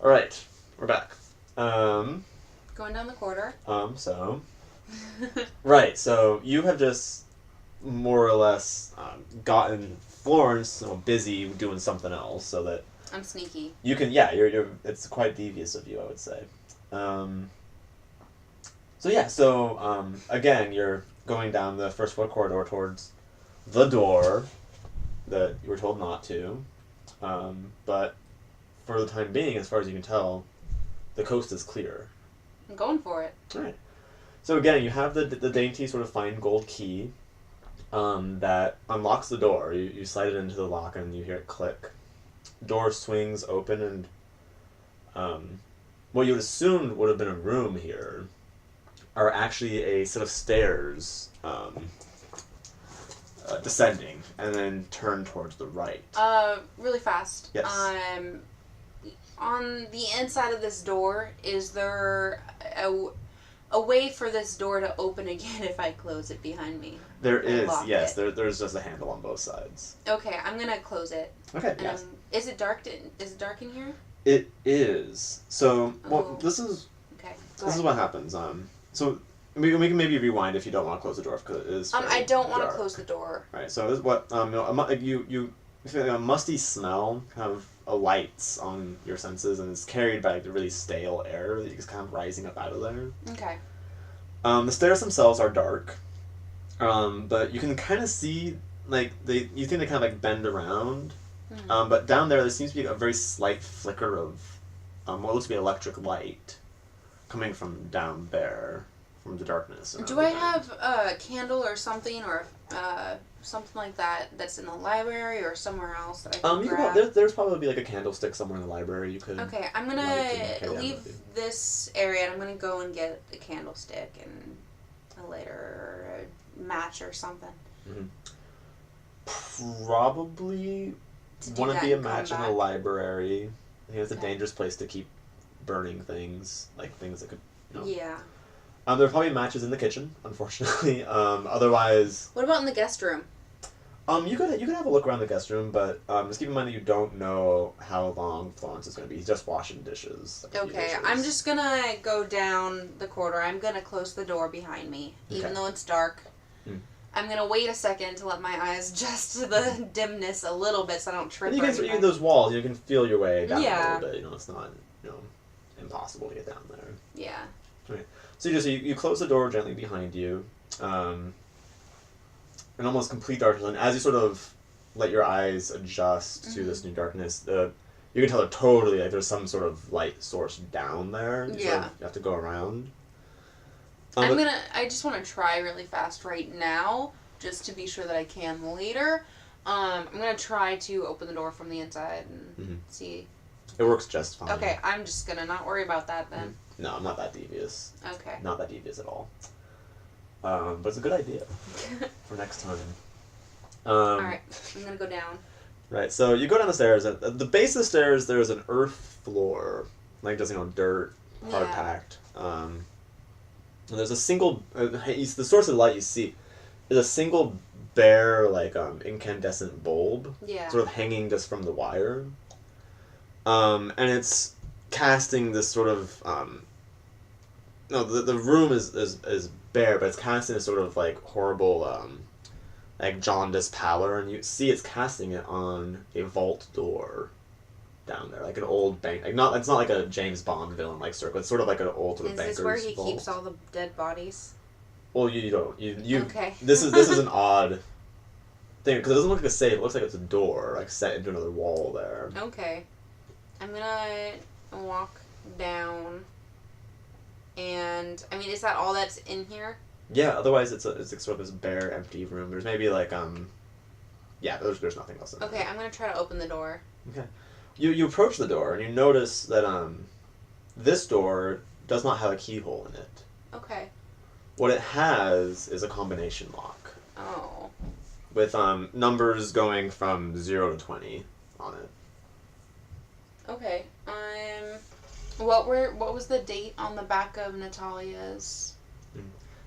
All right, we're back. Going down the corridor. So right, so you have just more or less gotten Florence busy doing something else, so that I'm sneaky. you can. Yeah, you're. It's quite devious of you, I would say. Um, again, you're going down the first floor corridor towards the door that you were told not to, but for the time being, as far as you can tell, the coast is clear. I'm going for it. All right. So again, you have the dainty sort of fine gold key that unlocks the door. You slide it into the lock and you hear it click. Door swings open and what you would assume would have been a room here are actually a set of stairs descending and then turn towards the right. Really fast. Yes. On the inside of this door, is there a way for this door to open again if I close it behind me? There is, yes. It? There's just a handle on both sides. Okay, I'm gonna close it. Okay, yes. Is it dark? Is it dark in here? It is. So, well, Oh. this is Okay. this is what happens. So we can maybe rewind if you don't want to close the door because it is. I don't want to dark. close the door. Right. So this is what you feel like a musty smell kind of alights on your senses and is carried by the really stale air that is kind of rising up out of there. Okay. The stairs themselves are dark, but you can kind of see you think they kind of like bend around, but down there seems to be a very slight flicker of what looks to be electric light coming from down there. From the darkness. Do I have a candle or something or something like that that's in the library or somewhere else that I can grab? There's probably like a candlestick somewhere in the library you could. Okay, I'm gonna leave this area and I'm gonna go and get a candlestick and a lighter or a match or something. Probably wouldn't be a match in the library. I think it's a dangerous place to keep burning things, like things that could. Yeah. There are probably matches in the kitchen, unfortunately. Otherwise. What about in the guest room? You could have a look around the guest room, but just keep in mind that you don't know how long Florence is going to be. He's just washing dishes. Okay, I'm just gonna go down the corridor. I'm gonna close the door behind me, even though it's dark. I'm gonna wait a second to let my eyes adjust to the dimness a little bit, so I don't trip. And you can those walls. You can feel your way down a little bit. It's not impossible to get down there. Yeah. Right. So you close the door gently behind you, in almost complete darkness. And as you sort of let your eyes adjust to this new darkness, you can tell that totally there's some sort of light source down there. You have to go around. I just want to try really fast right now, just to be sure that I can later. I'm gonna try to open the door from the inside and see. It works just fine. Okay, I'm just gonna not worry about that then. No, I'm not that devious. Okay. Not that devious at all. But it's a good idea for next time. Alright, I'm gonna go down. Right, so you go down the stairs. At the base of the stairs, there's an earth floor. Like, just, dirt, hard packed. And there's a single... the source of light you see is a single bare, incandescent bulb. Yeah. Sort of hanging just from the wire. And it's casting this sort of... the room is bare, but it's casting a sort of, horrible... jaundice pallor, and you see it's casting it on a vault door down there, like an old bank. It's not like a James Bond villain circle. It's sort of like an old sort of banker's vault. Is this where he keeps all the dead bodies? Well, you don't. You okay. This is an odd thing because it doesn't look like a safe. It looks like it's a door, set into another wall there. Okay, I'm gonna walk down, and is that all that's in here? Yeah, otherwise it's sort of this bare, empty room. There's maybe there's nothing else in there. Okay, I'm gonna try to open the door. Okay. You approach the door and you notice that this door does not have a keyhole in it. Okay. What it has is a combination lock. Oh. With numbers going from 0 to 20 on it. Okay. What was the date on the back of Natalia's?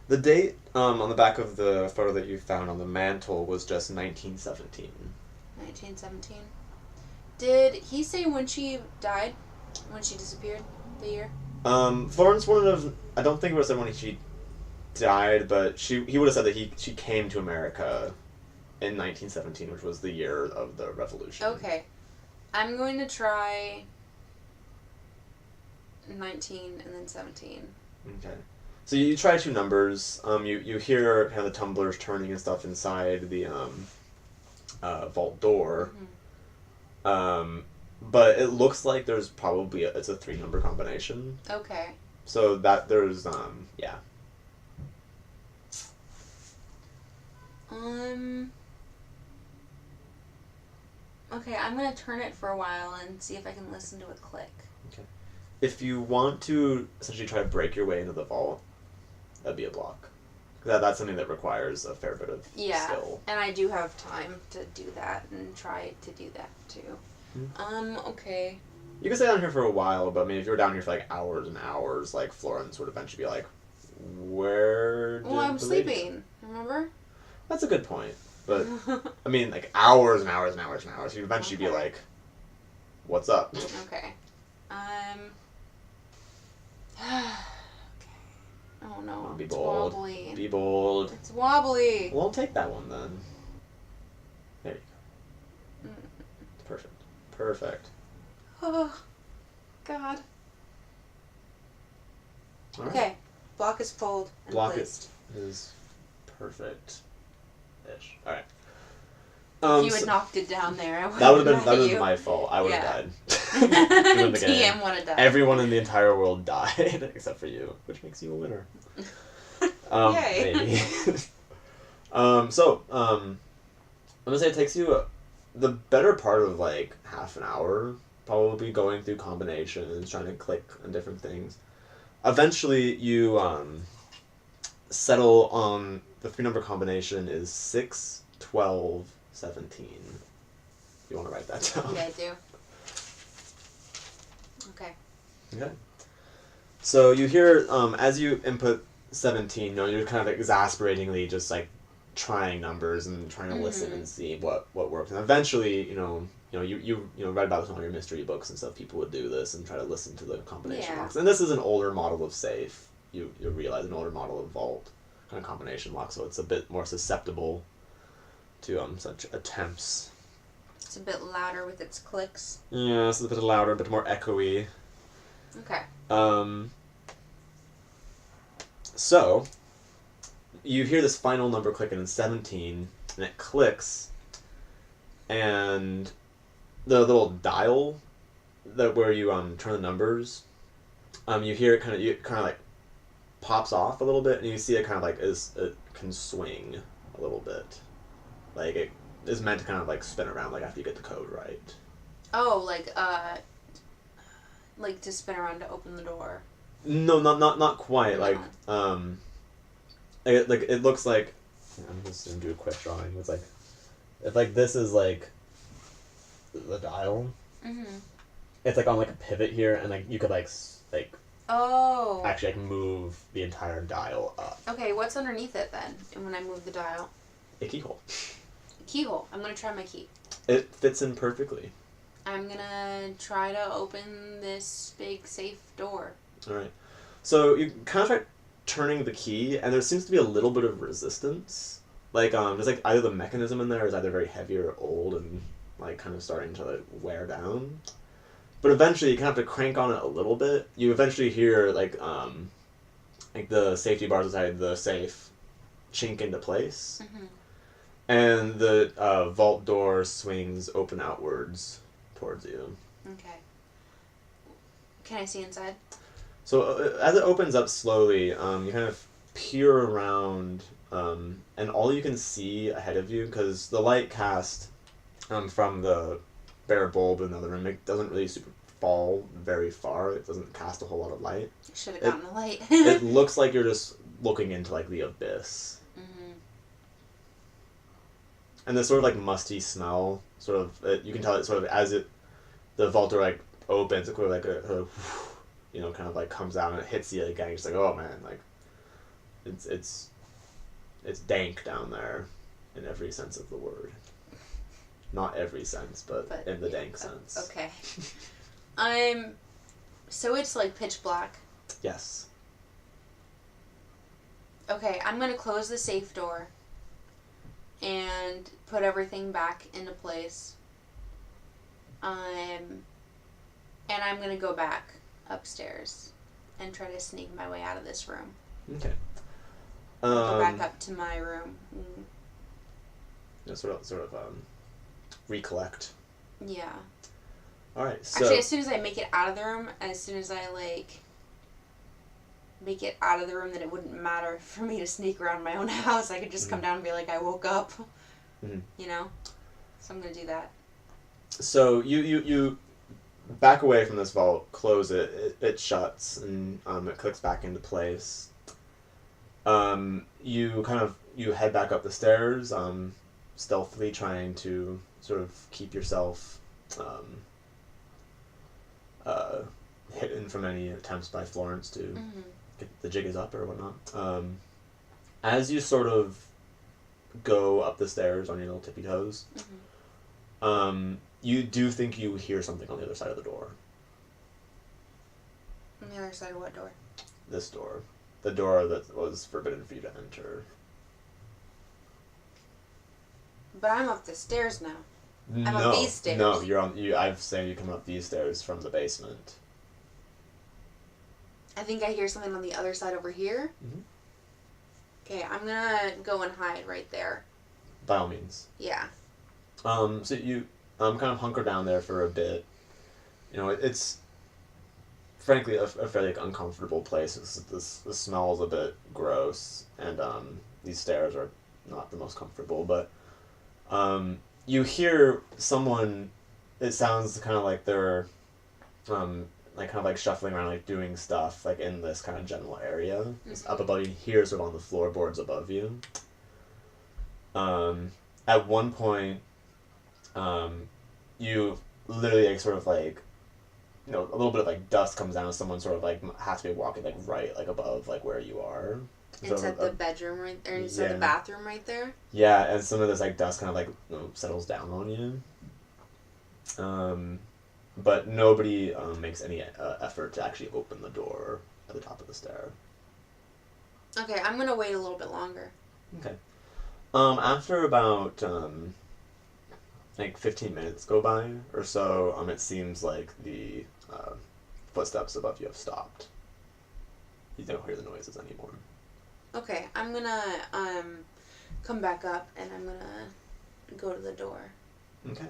The date on the back of the photo that you found on the mantle was just 1917. 1917. Did he say when she died? When she disappeared? The year? Florence wouldn't have... I don't think it would have said when she died, but he would have said that she came to America in 1917, which was the year of the Revolution. Okay. I'm going to try 19 and then 17. Okay. So you try 2 numbers. You hear kind of the tumblers turning and stuff inside the vault door. Mm-hmm. But it looks like there's probably it's a 3-number combination. Okay. So that there's yeah. Okay, I'm gonna turn it for a while and see if I can listen to it click. Okay. If you want to essentially try to break your way into the vault, that'd be a block. That's something that requires a fair bit of skill. And I do have time to do that and try to do that too. Okay. You can stay down here for a while, but I mean, if you were down here for like hours and hours, like Florence would eventually be like, "Where?" Well, I'm sleeping. Remember? That's a good point, but I mean, like hours and hours and hours and hours. You'd eventually be like, "What's up?" Okay. Oh no. Be it's bold. Wobbly. Be bold. It's wobbly. Well, I'll take that one then. There you go. Perfect. Perfect. Oh, God. All right. Okay. Block is pulled and Block placed. is perfect-ish. All right. If you had knocked it down there, I would that would have been my fault. I would have died. TM would have died. Everyone in the entire world died except for you, which makes you a winner. Yay. Maybe. I'm gonna say it takes you the better part of like half an hour, probably going through combinations, trying to click on different things. Eventually, you settle on the 3-number combination is 6, 12, 17. You want to write that down? Yeah, I do. Okay. Okay. So you hear, as you input 17, you're kind of exasperatingly just like trying numbers and trying to listen and see what works. And eventually, you read about this in all your mystery books and stuff. People would do this and try to listen to the combination locks. And this is an older model of safe. You realize an older model of vault kind of combination lock, so it's a bit more susceptible to such attempts. It's a bit louder with its clicks. Yeah, it's a bit louder, a bit more echoey. Okay. So you hear this final number clicking in 17, and it clicks, and the little dial where you turn the numbers, you hear it kind of like pops off a little bit, and you see it kind of like it can swing a little bit, like it is meant to kind of like spin around like after you get the code right. Oh, like to spin around to open the door. No, not quite. Like it looks like. I'm just gonna do a quick drawing. It's like, if like this is like the dial. Mhm. It's like on like a pivot here, and like you could like Oh. actually like move the entire dial up. Okay, what's underneath it then? And when I move the dial. A keyhole. A keyhole. I'm gonna try my key. It fits in perfectly. I'm gonna try to open this big safe door. All right. So you kind of try turning the key, and there seems to be a little bit of resistance. Like there's like either the mechanism in there is either very heavy or old and like kind of starting to like wear down. But eventually you kind of have to crank on it a little bit. You eventually hear like the safety bars inside the safe chink into place. Mm-hmm. And the vault door swings open outwards towards you. Okay. Can I see inside? So as it opens up slowly, you kind of peer around, and all you can see ahead of you, because the light cast from the bare bulb in the other room, it doesn't really fall very far. It doesn't cast a whole lot of light. Should have gotten the light. It looks like you're just looking into like the abyss. Mm-hmm. And this sort of like musty smell, sort of, you can tell it sort of as the vault door like opens, it sort of like kind of like comes out and it hits you again. You're just like, oh man, like it's dank down there in every sense of the word. Not every sense, but in the dank sense. Okay. So it's like pitch black. Yes. Okay, I'm gonna close the safe door and put everything back into place. And I'm gonna go back upstairs and try to sneak my way out of this room. Okay. Go back up to my room. Sort of recollect. Yeah. All right. So actually, as soon as I make it out of the room, as soon as I make it out of the room, then it wouldn't matter for me to sneak around my own house. I could just come down and be like, I woke up. You know. So I'm gonna do that. So you back away from this vault, close it. It shuts and it clicks back into place. You head back up the stairs, stealthily trying to sort of keep yourself hidden from any attempts by Florence to get the jig up or whatnot. As you sort of go up the stairs on your little tippy toes, you do think you hear something on the other side of the door. On the other side of what door? This door. The door that was forbidden for you to enter. But I'm up the stairs now. I'm No, up these stairs. No, you're on. I'm saying you come up these stairs from the basement. I think I hear something on the other side over here. Okay, I'm gonna go and hide right there. By all means. Yeah. So you kind of hunker down there for a bit. You know, it's frankly a fairly uncomfortable place. The smell's a bit gross, and these stairs are not the most comfortable. But you hear someone. It sounds kind of like they're like kind of like shuffling around, like doing stuff, like in this kind of general area. It's up above you. Here, sort of on the floorboards above you. At one point, you literally like sort of like, you know, a little bit of like dust comes down, and someone sort of like has to be walking like right like above like where you are. Inside the bedroom right there, inside the bathroom right there. Yeah, and some of this like dust kind of like, you know, settles down on you. But nobody makes any effort to actually open the door at the top of the stair. Okay, I'm gonna wait a little bit longer. Okay. After about like 15 minutes go by or so, it seems like the footsteps above you have stopped. You don't hear the noises anymore. Okay, I'm gonna come back up and I'm gonna go to the door. Okay.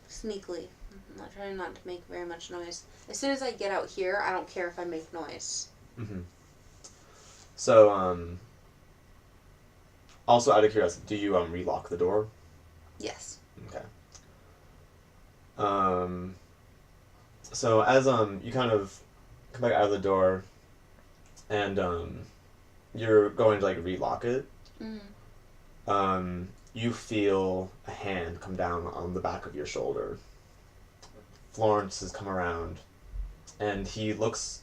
Sneakily. I'm not trying not to make very much noise. As soon as I get out here, I don't care if I make noise. So, also out of curiosity, do you relock the door? Yes. Okay. So as you kind of come back out of the door, and you're going to like relock it. You feel a hand come down on the back of your shoulder. Florence has come around, and he looks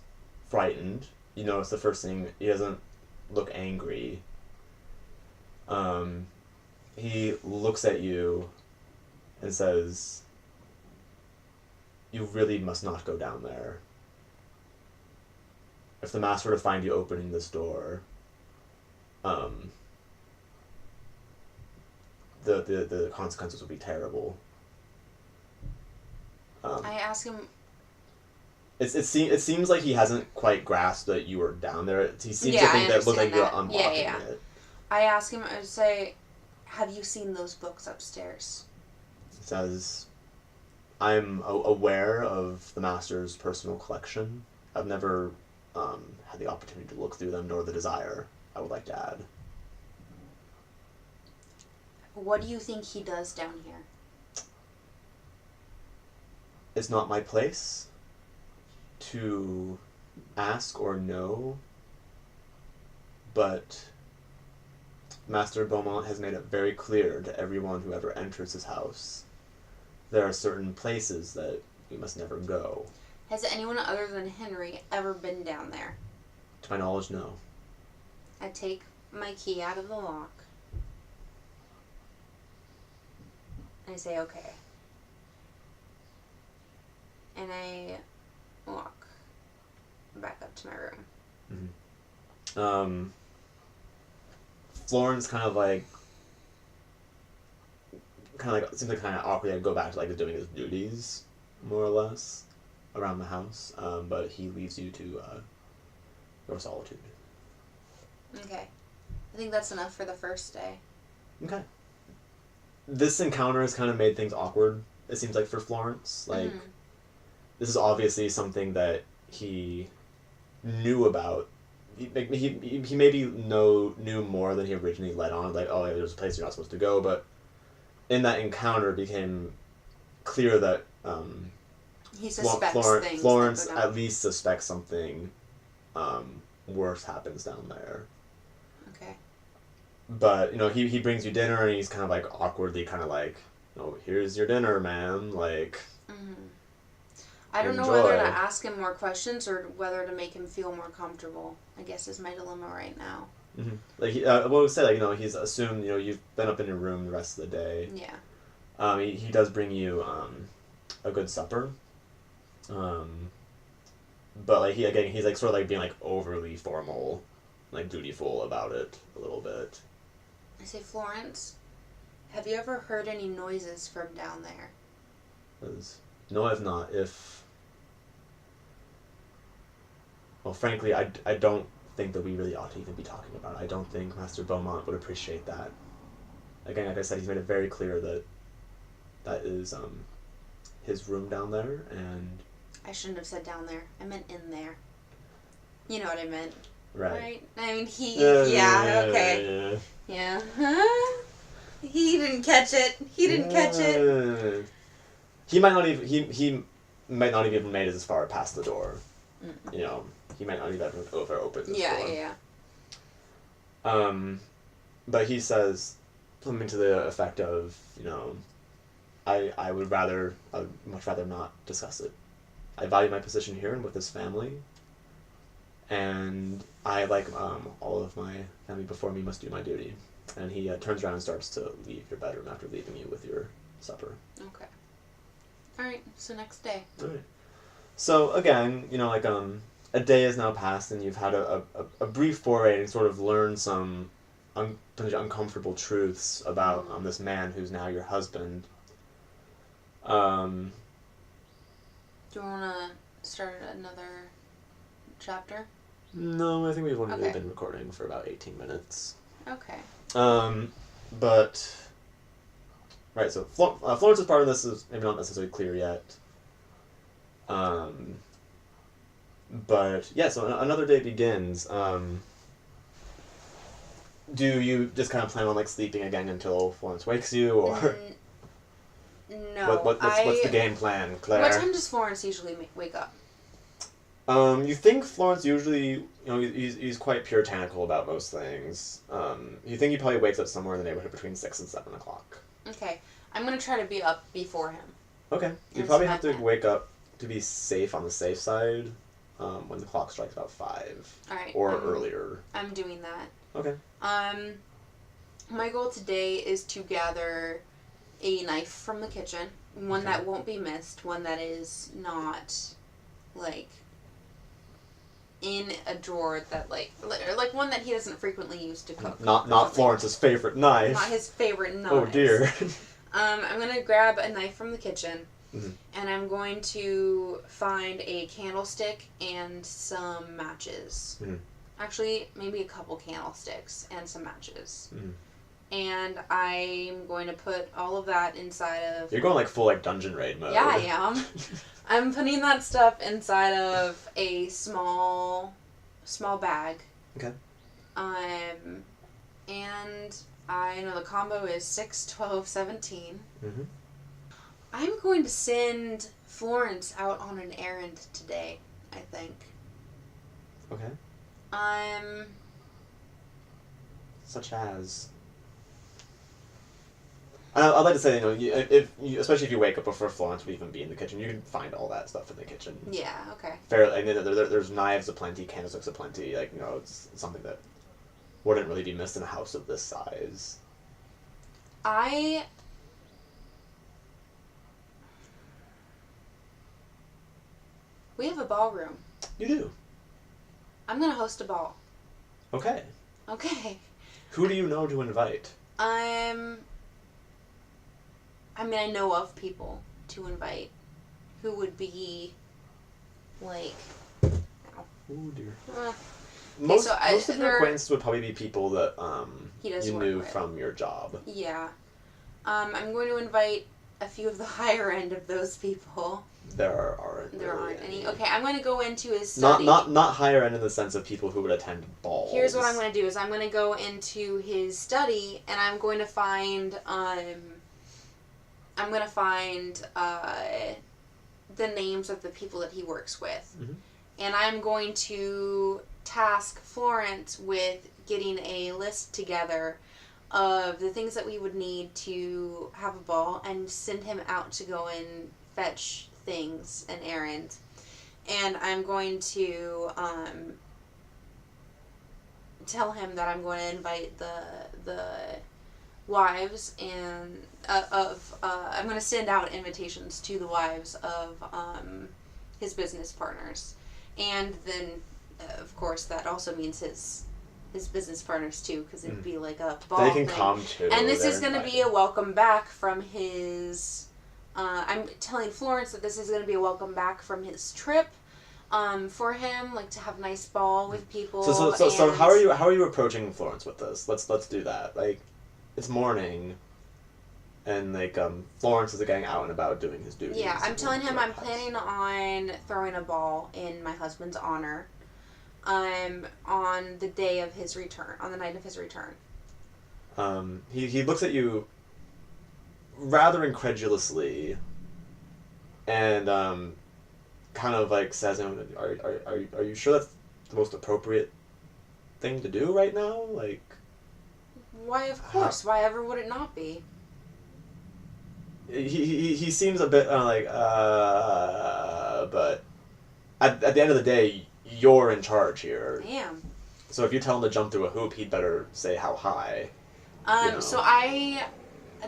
frightened. You notice the first thing, he doesn't look angry. He looks at you and says, "You really must not go down there. If the master were to find you opening this door, the consequences would be terrible." I ask him. It seems like he hasn't quite grasped that you were down there. He seems to think that it looked like you were unlocking it. I ask him, I say, "Have you seen those books upstairs?" He says, "I'm aware of the master's personal collection. I've never had the opportunity to look through them, nor the desire, I would like to add." What do you think he does down here? It's not my place to ask or know, but Master Beaumont has made it very clear to everyone who ever enters his house, there are certain places that you must never go. Has anyone other than Henry ever been down there? To my knowledge, no. I take my key out of the lock. I say, okay. And I lock back up to my room. Mm-hmm. Florence kind of like seems like kind of awkward to go back to like doing his duties, more or less, around the house. But he leaves you to your solitude. Okay. I think that's enough for the first day. Okay. This encounter has kind of made things awkward, it seems like, for Florence. Like, this is obviously something that he knew about. He maybe knew more than he originally let on. Like, oh, yeah, there's a place you're not supposed to go. But in that encounter, it became clear that he suspects things. Florence at least suspects something worse happens down there. Okay. But, he brings you dinner and he's kind of like awkwardly kind of like, here's your dinner, man. Like, I don't know whether to ask him more questions or whether to make him feel more comfortable, I guess is my dilemma right now. Mm-hmm. Like, we'll say, like, he's assumed, you've been up in your room the rest of the day. Yeah. He does bring you a good supper. But, like, he's, like, sort of, like, being, like, overly formal, like, dutiful about it a little bit. I say, Florence, have you ever heard any noises from down there? No, I've not. Well, frankly, I don't think that we really ought to even be talking about it. I don't think Master Beaumont would appreciate that. Again, like I said, he's made it very clear that is his room down there, and... I shouldn't have said down there. I meant in there. You know what I meant. Right? I mean, okay. Yeah. He didn't catch it. He might not even... He might not have even made it as far past the door. He might not even have opened the door. Yeah. But he says something to the effect of, I would much rather not discuss it. I value my position here and with this family, and I, like all of my family before me, must do my duty. And he turns around and starts to leave your bedroom after leaving you with your supper. Okay. Alright, so next day. Alright. So, again, a day has now passed and you've had a brief foray and sort of learned some uncomfortable truths about this man who's now your husband. Do you want to start another chapter? No, I think we've only been recording for about 18 minutes. Okay. But... Right, so Florence's part of this is maybe not necessarily clear yet. But, yeah, so another day begins. Do you just kind of plan on, like, sleeping again until Florence wakes you, or... No, what's the game plan, Claire? What time does Florence usually wake up? You think Florence usually, he's quite puritanical about most things. You think he probably wakes up somewhere in the neighborhood between 6 and 7 o'clock. Okay. I'm going to try to be up before him. Okay. You probably have to wake up to be safe on the safe side when the clock strikes about 5. All right. Or earlier. I'm doing that. Okay. My goal today is to gather a knife from the kitchen. One that won't be missed. One that is not, like... in a drawer that, like one that he doesn't frequently use to cook. Not Florence's favorite knife. Not his favorite knife. Oh, dear. I'm going to grab a knife from the kitchen, and I'm going to find a candlestick and some matches. Actually, maybe a couple candlesticks and some matches. And I'm going to put all of that inside of... You're going, like, full, like, dungeon raid mode. Yeah, I am. I'm putting that stuff inside of a small bag. Okay. And I know the combo is 6, 12, 17. I'm going to send Florence out on an errand today, I think. Okay. Such as... I'd like to say, especially if you wake up before Florence would even be in the kitchen, you can find all that stuff in the kitchen. Yeah, okay. There's knives aplenty, candlesticks aplenty, it's something that wouldn't really be missed in a house of this size. We have a ballroom. You do? I'm gonna host a ball. Okay. Okay. Who do you know to invite? I know of people to invite who would be, like... Oh, dear. Most of your acquaintances would probably be people that you knew with. from your job. Yeah. I'm going to invite a few of the higher end of those people. There aren't any. Okay, I'm going to go into his study. Not higher end in the sense of people who would attend balls. Here's what I'm going to do is I'm going to go into his study and I'm going to find the names of the people that he works with. Mm-hmm. And I'm going to task Florence with getting a list together of the things that we would need to have a ball and send him out to go and fetch things and errands. And I'm going to tell him that I'm going to invite the wives and I'm going to send out invitations to the wives of his business partners. And then, of course, that also means his business partners, too, because it'd be like a ball thing. They can come, too. And this is going to be a welcome back from his... I'm telling Florence that this is going to be a welcome back from his trip for him, like, to have a nice ball with people. So how are you approaching Florence with this? Let's do that. Like, it's morning... And, like, Florence is getting out and about doing his duties. Yeah, I'm telling him I'm planning on throwing a ball in my husband's honor on the day of his return, on the night of his return. He looks at you rather incredulously and kind of, like, says, are you sure that's the most appropriate thing to do right now? Like... Why, of course. Why ever would it not be? He seems a bit but at the end of the day, you're in charge here. I am. So if you tell him to jump through a hoop, he'd better say how high. So I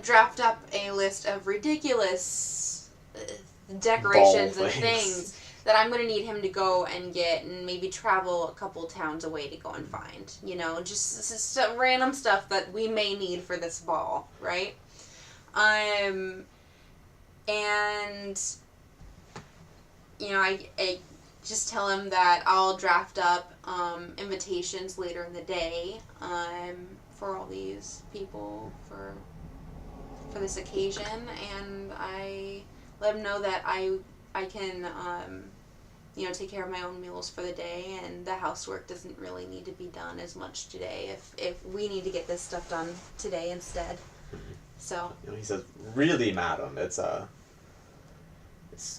draft up a list of ridiculous decorations and things that I'm going to need him to go and get and maybe travel a couple towns away to go and find. You know, just some random stuff that we may need for this ball, right? And, you know, I just tell him that I'll draft up, invitations later in the day, for all these people for this occasion, and I let him know that I can, you know, take care of my own meals for the day, and the housework doesn't really need to be done as much today if we need to get this stuff done today instead. So, you know, he says, "Really, madam, it's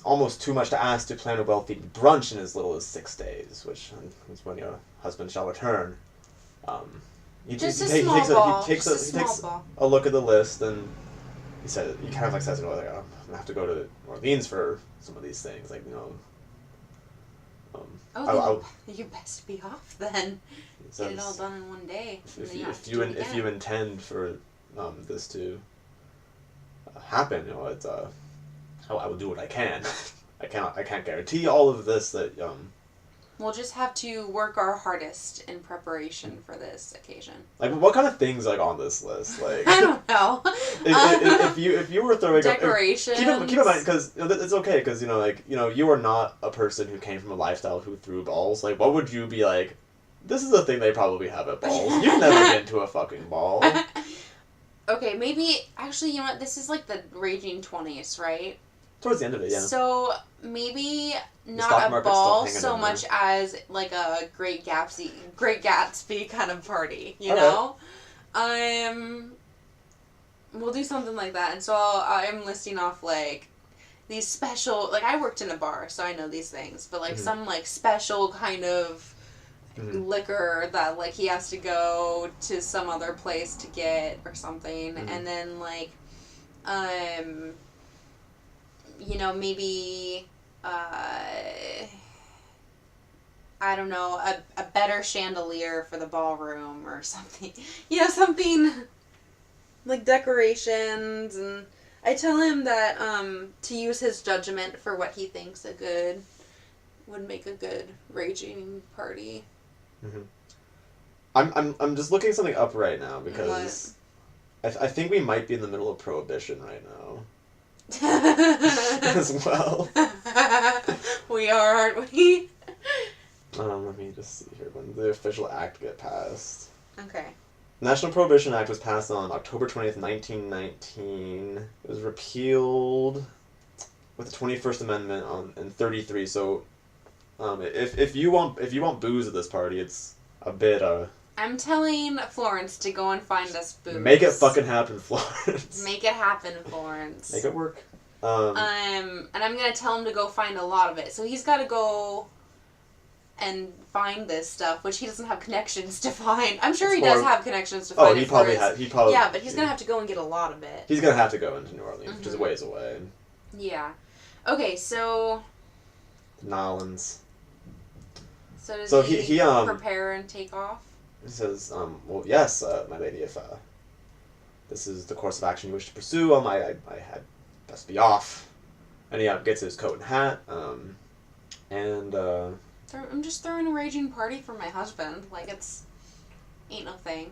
almost too much to ask to plan a well-feeding brunch in as little as 6 days, which is when your husband shall return." He takes a look at the list, and he kind of like says, "I'm gonna have to go to New Orleans for some of these things, like, you know." You best be off then. Get it all done in one day. If you intend for this to happen, you know, it's I will do what I can. I can't guarantee all of this. That we'll just have to work our hardest in preparation for this occasion. Like, what kind of things like on this list? Like, I don't know. if you were throwing decorations, keep in mind, because you know, it's okay, because you know, like, you know, you are not a person who came from a lifestyle who threw balls. Like, what would you be like? This is a thing they probably have at balls. You've never been to a fucking ball. Okay, maybe actually, you know what? This is like the raging 20s, right? Towards the end of it, yeah. So maybe not a ball so much as like a Great Gatsby kind of party, you know? We'll do something like that. And so I'm listing off like these special, like, I worked in a bar, so I know these things, but like some like special kind of liquor that like he has to go to some other place to get or something, and then like you know, maybe I don't know, a better chandelier for the ballroom or something, you know, something like decorations. And I tell him that to use his judgment for what he thinks would make a good raging party. Mm-hmm. I'm just looking something up right now because I think we might be in the middle of Prohibition right now. As well. We are, aren't we? Let me just see here. When did the official act get passed? Okay. National Prohibition Act was passed on October 20th, 1919. It was repealed with the 21st Amendment in 33. So, if you want booze at this party, it's a bit I'm telling Florence to go and find us booze. Make it fucking happen, Florence. Make it happen, Florence. Make it work. And I'm gonna tell him to go find a lot of it. So he's got to go and find this stuff, which he doesn't have connections to find. I'm sure he does have connections to find. Oh, he probably has. Yeah, but he's gonna have to go and get a lot of it. He's gonna have to go into New Orleans, which is a ways away. Yeah. Okay, so. Nolans. So does he prepare and take off? He says, well, yes, my lady, if this is the course of action you wish to pursue, I had best be off. And he gets his coat and hat, and I'm just throwing a raging party for my husband. Like, ain't no thing.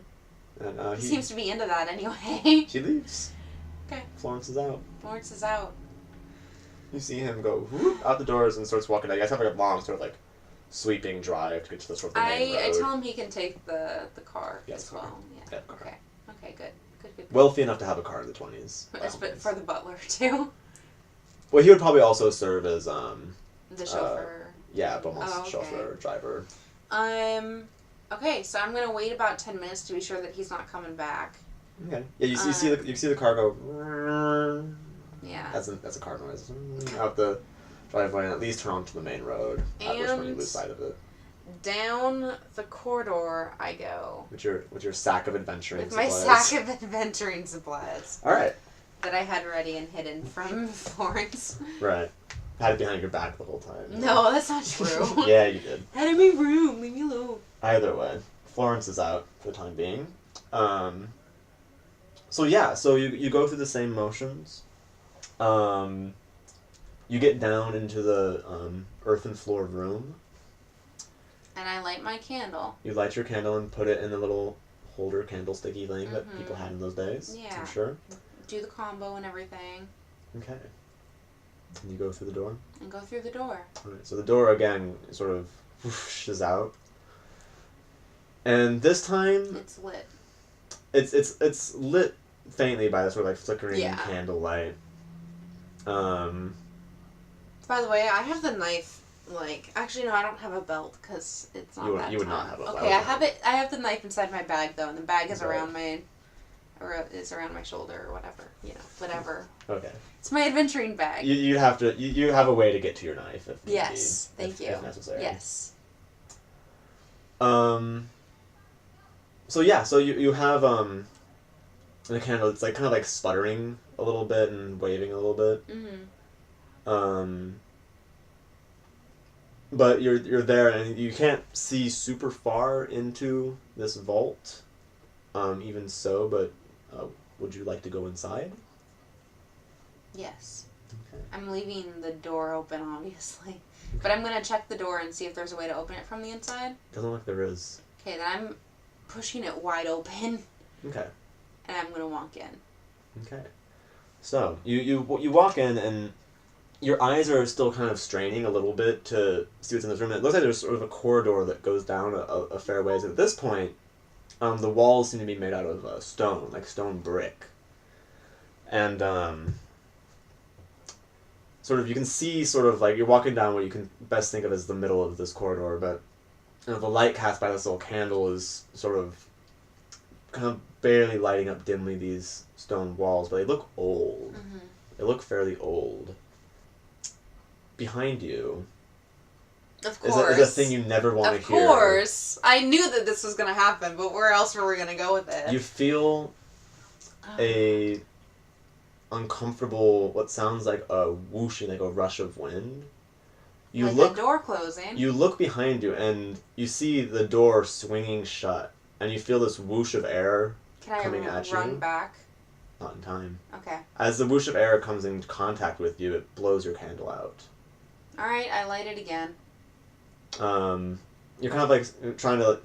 And he seems to be into that anyway. She leaves. Okay. Florence is out. Florence is out. You see him go whoop, out the doors and starts walking out. You guys have like a long sort of like sweeping drive to get to the sort of the main road. I tell him he can take the car as car. well. Yeah. Car. Okay. Okay, good. Wealthy enough to have a car in the 20s. But for the butler, too? Well, he would probably also serve as, the chauffeur. Yeah, Beaumont's chauffeur, driver. Okay, so I'm gonna wait about 10 minutes to be sure that he's not coming back. Okay. Yeah, you see the car go. Yeah. That's a car noise. Out the driveway and at least turn onto the main road. At which point you lose sight of it. Down the corridor I go. With your sack of adventuring supplies. With my sack of adventuring supplies. Alright. That I had ready and hidden from Florence. Right. Had it behind your back the whole time. No, that's not true. Yeah, you did. Had it in my room. Leave me alone. Either way, Florence is out for the time being. So you go through the same motions. You get down into the earthen floor room. And I light my candle. You light your candle and put it in the little holder candlesticky thing that people had in those days. Yeah. I'm sure. Do the combo and everything. Okay. And you go through the door? And go through the door. Alright, so the door again sort of whooshes out. And this time it's lit. It's lit faintly by the sort of like flickering candlelight. By the way, I have the knife. Actually, no, I don't have a belt because it's not that. You would not have a belt. Okay, I have the knife inside my bag though, and the bag is around my shoulder or whatever. Whatever. Okay. It's my adventuring bag. You have to. You have a way to get to your knife if yes, need, thank you. If necessary. Yes. So you have the candle. It's like kind of like sputtering a little bit and waving a little bit. Mm-hmm. But you're there and you can't see super far into this vault. Even so, but would you like to go inside? Yes. Okay. I'm leaving the door open, obviously. Okay. But I'm going to check the door and see if there's a way to open it from the inside. Doesn't look like there is. Okay, then I'm pushing it wide open. Okay. And I'm going to walk in. Okay. So, you walk in and your eyes are still kind of straining a little bit to see what's in this room. It looks like there's sort of a corridor that goes down a fair ways. At this point, the walls seem to be made out of stone, like stone brick. And sort of you can see sort of like you're walking down what you can best think of as the middle of this corridor, but the light cast by this little candle is sort of kind of barely lighting up dimly these stone walls, but they look old. Mm-hmm. They look fairly old. Behind you of course. is a thing you never want to hear. Of course. I knew that this was going to happen, but where else were we going to go with it? You feel a uncomfortable, what sounds like a whooshing, like a rush of wind. You like look the door closing. You look behind you and you see the door swinging shut, and you feel this whoosh of air coming at you. Can I run back? Not in time. Okay. As the whoosh of air comes in contact with you, it blows your candle out. Alright, I light it again. you're kind of like trying to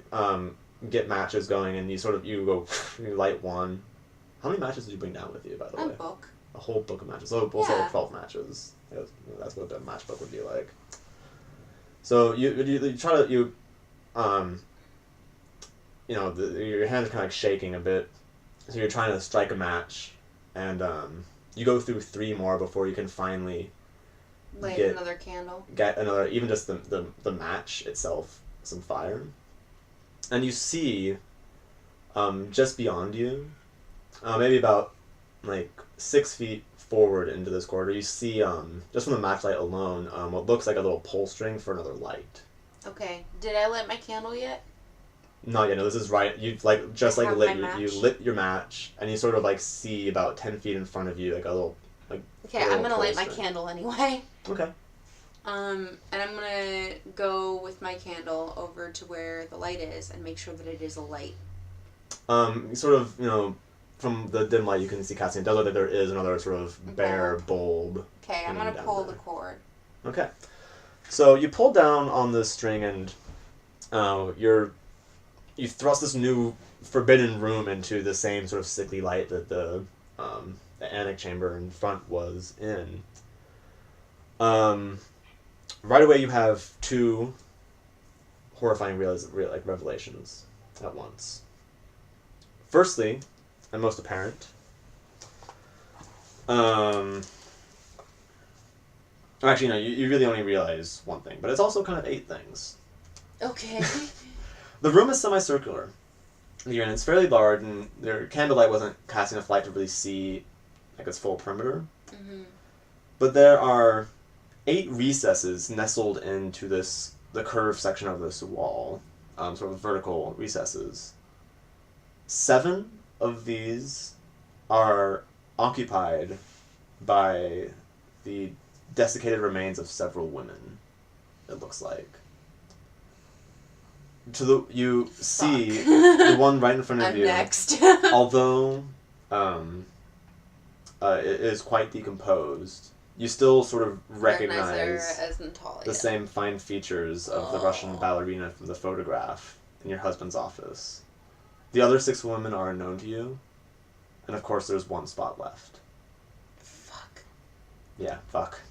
get matches going, and you light one. How many matches did you bring down with you, by the way? A book. A whole book of matches. So we'll say Yeah. 12 matches. That's what the matchbook would be like. So you try to your hand is kind of like shaking a bit. So you're trying to strike a match, and you go through 3 more before you can finally Light another candle. Get another, even just the match itself, some fire. And you see, just beyond you, maybe about like 6 feet forward into this corridor, you see, just from the match light alone, what looks like a little pull string for another light. Okay. Did I light my candle yet? Not yet. No, this is right. You lit your match, and you sort of like see about 10 feet in front of you, like a little like. Okay, I'm gonna light my candle anyway. Okay. And I'm gonna go with my candle over to where the light is and make sure that it is a light. Sort of, from the dim light you can see casting. It does look like there is another sort of bare bulb. Okay, I'm gonna pull the cord. Okay. So you pull down on the string, and you thrust this new forbidden room into the same sort of sickly light that the attic chamber in front was in. Right away you have 2 horrifying revelations at once. Firstly, and most apparent, actually, no, you really only realize one thing, but it's also kind of 8 things. Okay. The room is semicircular. It's fairly large, and their candlelight wasn't casting enough light to really see like its full perimeter. Mm-hmm. But there are 8 recesses nestled into the curved section of this wall, sort of vertical recesses. 7 of these are occupied by the desiccated remains of several women, it looks like. You see the one right in front of you. I'm next. Although it is quite decomposed, you still sort of recognize her as Natalia. the same fine features of the Russian ballerina from the photograph in your husband's office. The other 6 women are unknown to you, and of course there's 1 spot left. Fuck. Yeah, fuck.